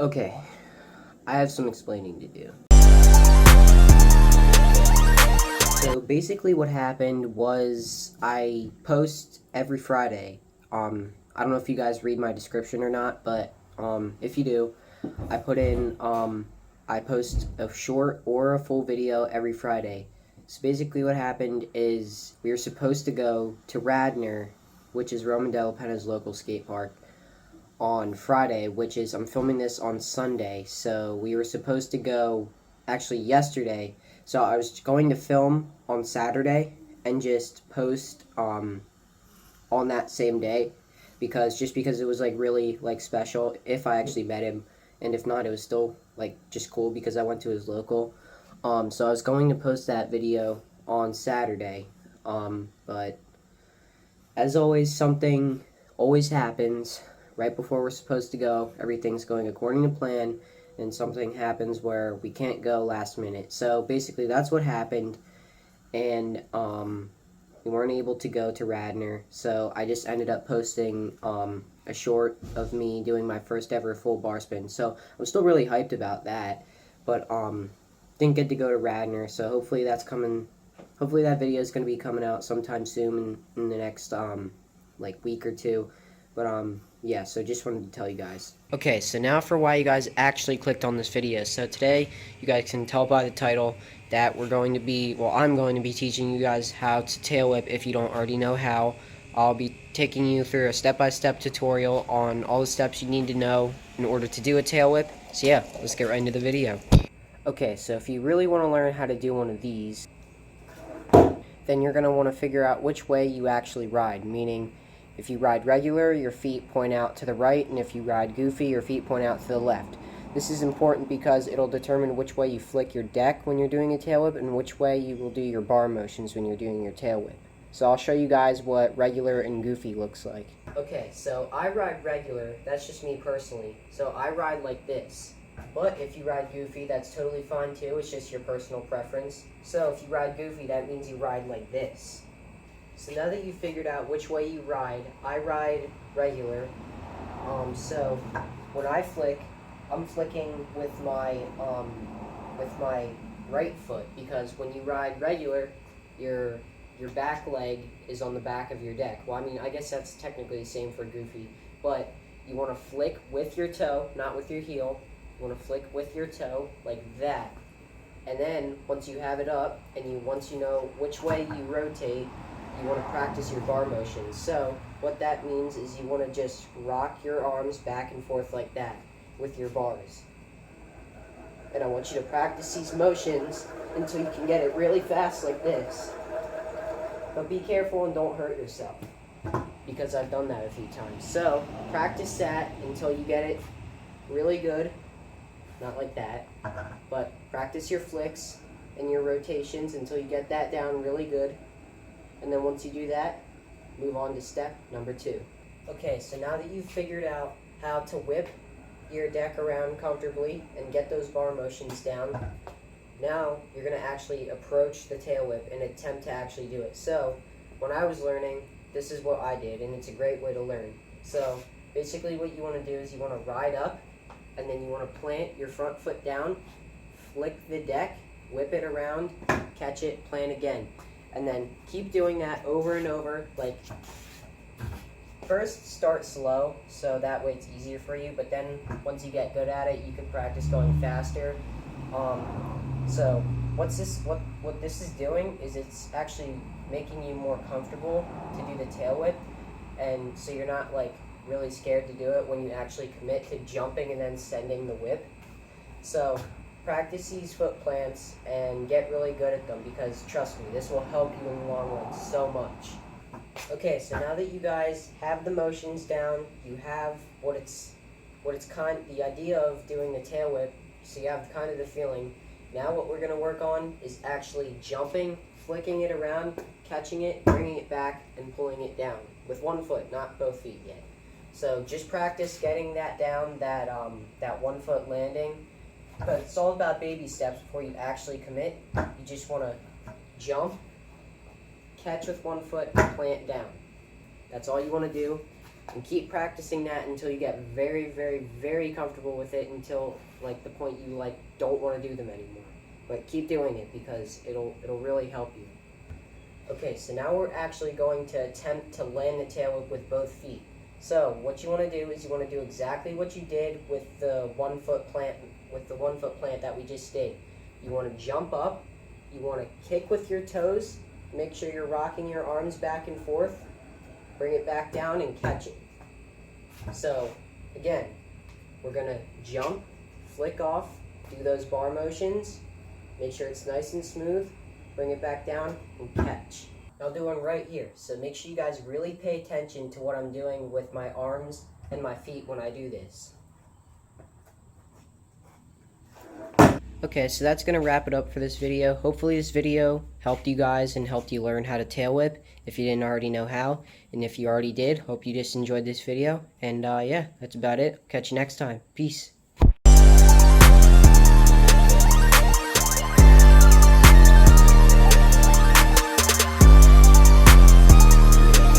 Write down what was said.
Okay, I have some explaining to do. So basically what happened was I post every Friday. I don't know if you guys read my description or not, but if you do, I put in I post a short or a full video every Friday. So basically what happened is we were supposed to go to Radnor, which is Roman Della Penna's local skate park, on Friday, which is, I'm filming this on Sunday, so we were supposed to go actually yesterday. So I was going to film on Saturday and just post on that same day, because it was like really like special if I actually met him, and if not, it was still like just cool because I went to his local. So I was going to post that video on Saturday, but as always, something always happens right before we're supposed to go. Everything's going according to plan, and something happens where we can't go last minute. So basically, that's what happened, and we weren't able to go to Radnor. So I just ended up posting a short of me doing my first ever full bar spin. So I'm still really hyped about that, but didn't get to go to Radnor. So hopefully that's coming. Hopefully that video is going to be coming out sometime soon in the next like week or two. But yeah, so just wanted to tell you guys. Okay, so now for why you guys actually clicked on this video. So today, you guys can tell by the title that I'm going to be teaching you guys how to tail whip if you don't already know how. I'll be taking you through a step-by-step tutorial on all the steps you need to know in order to do a tail whip. So yeah, let's get right into the video. Okay, so if you really want to learn how to do one of these, then you're going to want to figure out which way you actually ride, meaning if you ride regular, your feet point out to the right, and if you ride goofy, your feet point out to the left. This is important because it'll determine which way you flick your deck when you're doing a tail whip and which way you will do your bar motions when you're doing your tail whip. So I'll show you guys what regular and goofy looks like. Okay, so I ride regular, that's just me personally. So I ride like this. But if you ride goofy, that's totally fine too, it's just your personal preference. So if you ride goofy, that means you ride like this. So now that you've figured out which way you ride, I ride regular. So when I flick, I'm flicking with my right foot, because when you ride regular, your back leg is on the back of your deck. Well, I mean, I guess that's technically the same for goofy, but you want to flick with your toe, not with your heel. You want to flick with your toe like that. And then once you have it up, and once you know which way you rotate, you want to practice your bar motions. So what that means is you want to just rock your arms back and forth like that with your bars. And I want you to practice these motions until you can get it really fast like this. But be careful and don't hurt yourself, because I've done that a few times. So practice that until you get it really good. Not like that, but practice your flicks and your rotations until you get that down really good. And then once you do that, move on to step number 2. Okay, so now that you've figured out how to whip your deck around comfortably and get those bar motions down, now you're going to actually approach the tail whip and attempt to actually do it. So when I was learning, this is what I did, and it's a great way to learn. So basically what you want to do is you want to ride up, and then you want to plant your front foot down, flick the deck, whip it around, catch it, plant again. And then keep doing that over and over. Like, first start slow, so that way it's easier for you, but then once you get good at it, you can practice going faster. So what this is doing is it's actually making you more comfortable to do the tail whip, and so you're not like really scared to do it when you actually commit to jumping and then sending the whip. So practice these foot plants and get really good at them, because trust me, this will help you in the long run so much. Okay, so now that you guys have the motions down, you have the idea of doing the tail whip, so you have kind of the feeling. Now what we're going to work on is actually jumping, flicking it around, catching it, bringing it back, and pulling it down with one foot, not both feet yet. So just practice getting that down, that 1 foot landing. But it's all about baby steps before you actually commit. You just want to jump, catch with 1 foot, plant down. That's all you want to do. And keep practicing that until you get very, very, very comfortable with it, until like the point you like don't want to do them anymore. But keep doing it because it'll really help you. Okay, so now we're actually going to attempt to land the tail whip with both feet. So what you want to do is you want to do exactly what you did with the 1 foot plant, that we just did. You want to jump up, you want to kick with your toes, make sure you're rocking your arms back and forth, bring it back down and catch it. So again, we're going to jump, flick off, do those bar motions, make sure it's nice and smooth, bring it back down and catch. I'll do one right here, so make sure you guys really pay attention to what I'm doing with my arms and my feet when I do this. Okay, so that's going to wrap it up for this video. Hopefully this video helped you guys and helped you learn how to tail whip if you didn't already know how. And if you already did, hope you just enjoyed this video. And yeah, that's about it. Catch you next time. Peace.